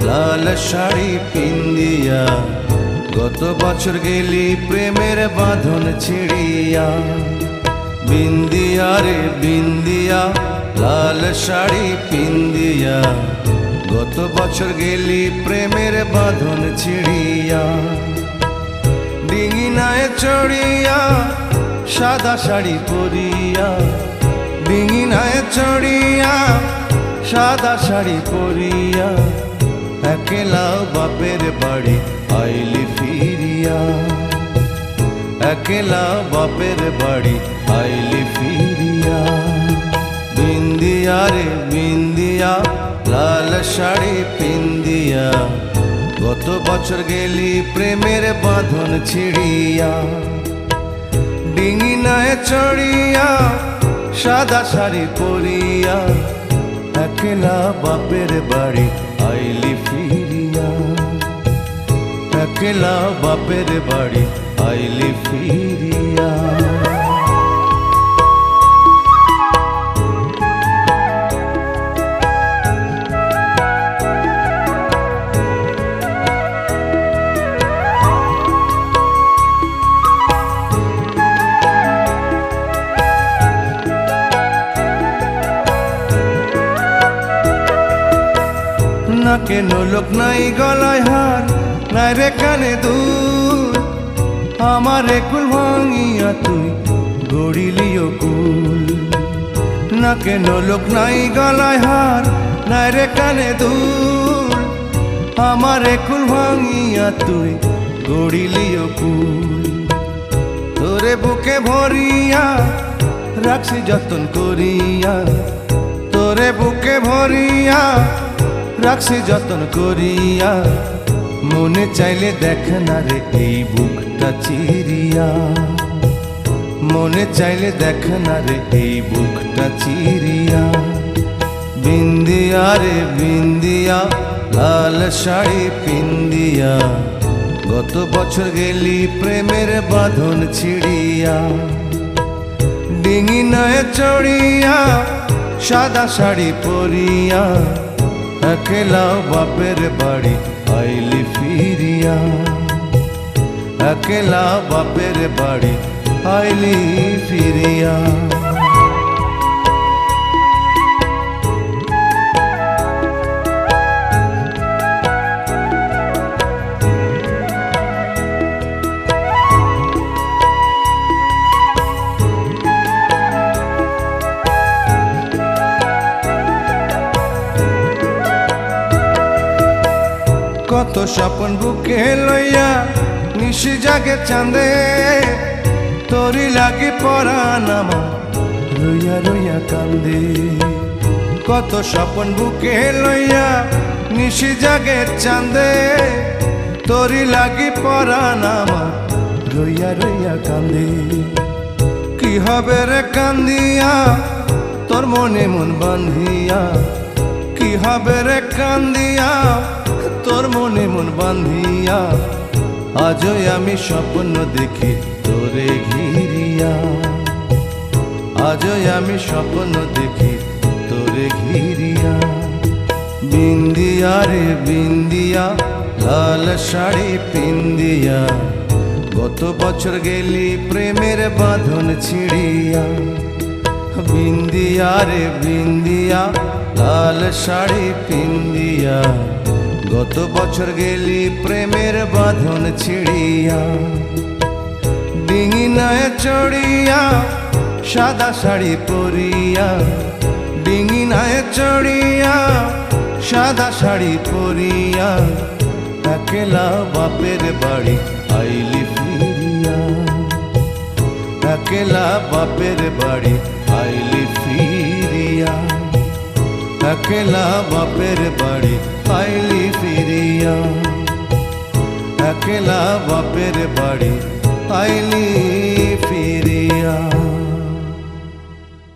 লাল শাড়ি পিন্দিয়া, গত বছর গেলি প্রেমের বাঁধন ছিড়িয়া। বিন্দিয়া রে বিন্দিয়া, লাল শাড়ি পিন্দিয়া, গত বছর গেলি প্রেমের বাঁধন ছিড়িয়া। ডিঙিনায় চড়িয়া সাদা শাড়ি পরিয়া, ডিঙিনায় চড়িয়া সাদা শাড়ি পরিয়া, একলা বাপের বাড়ি আইলি ফিরিয়া। একলা বাপের বাড়ি আইলি ফিরিয়া। বিন্দিয়া রে বিন্দিয়া, লাল শাড়ি পিন্দিয়া, গত বছর গেলি প্রেমের বাঁধন ছিড়িয়া। ডিঙিনায় চড়িয়া সাদা শাড়ি পরিয়া, একলা বাপের বাড়ি আইলি ফিরিয়া। একলা বাপের বাড়ি আইলি ফিরিয়া। নাকে নোলক নাই গলায় হার, নাই রে কানে দুল, আমারে কুল ভাঙিয়া তুই গড়িলিও কুল। নাকে নোলক নাই গলায় হার, নাই রে কানে দুল, আমারে কুল ভাঙিয়া তুই গড়িলিও কুল। তোরে বুকে ভরিয়া রাখছি যতন করিয়া, তোরে বুকে ভরিয়া রাখছি যতন করিয়া, মনে চাইলে দেখ না রে এই বুকটা চিরিয়া। মনে চাইলে দেখ না রে এই বুকটা চিরিয়া। বিন্দিয়া রে বিন্দিয়া, লাল শাড়ি পিন্দিয়া, গত বছর গেলি প্রেমের বাঁধন ছিড়িয়া। ডিঙিনায় চড়িয়া সাদা শাড়ি পরিয়া, একলা বাপের বাড়ি আইলি ফিরিয়া। একলা বাপের বাড়ি আইলি ফিরিয়া। কত স্বপন বুকে লইয়া নিশি জাগে চাঁদে, তোরি লাগি পরাণ আমার রইয়া রইয়া কান্দে। কত স্বপন বুকে লইয়া নিশি জাগে চাঁদে, তোরি লাগি পরাণ আমার রইয়া রইয়া কান্দে। কি হবে রে কান্দিয়া তোর মনে মন বান্ধিয়া, কি হবে রে কান্দিয়া তোর মনে মন বান্ধিয়া। আজও আমি স্বপ্ন দেখি তোরে ঘিরিয়া, আজও আমি স্বপ্ন দেখি তোরে ঘিরিয়া। বিন্দিয়া রে বিন্দিয়া, লাল শাড়ি পিন্দিয়া, গত বছর গেলি প্রেমের বাঁধন ছিড়িয়া। বিন্দিয়া রে বিন্দিয়া, লাল শাড়ি পিন্দিয়া, গত বছর গেলি প্রেমের বাঁধন ছিড়িয়া। ডিঙিনায় চড়িয়া সাদা শাড়ি পরিয়া, ডিঙিনায় চড়িয়া সাদা শাড়ি পরিয়া, একলা বাপের বাড়ি আইলি ফিরিয়া। একলা বাপের বাড়ি আইলি ফিরিয়া। একলা বাপের বাড়ি আইলি ফিরিয়া। একলা বাপের বাড়ি আইলি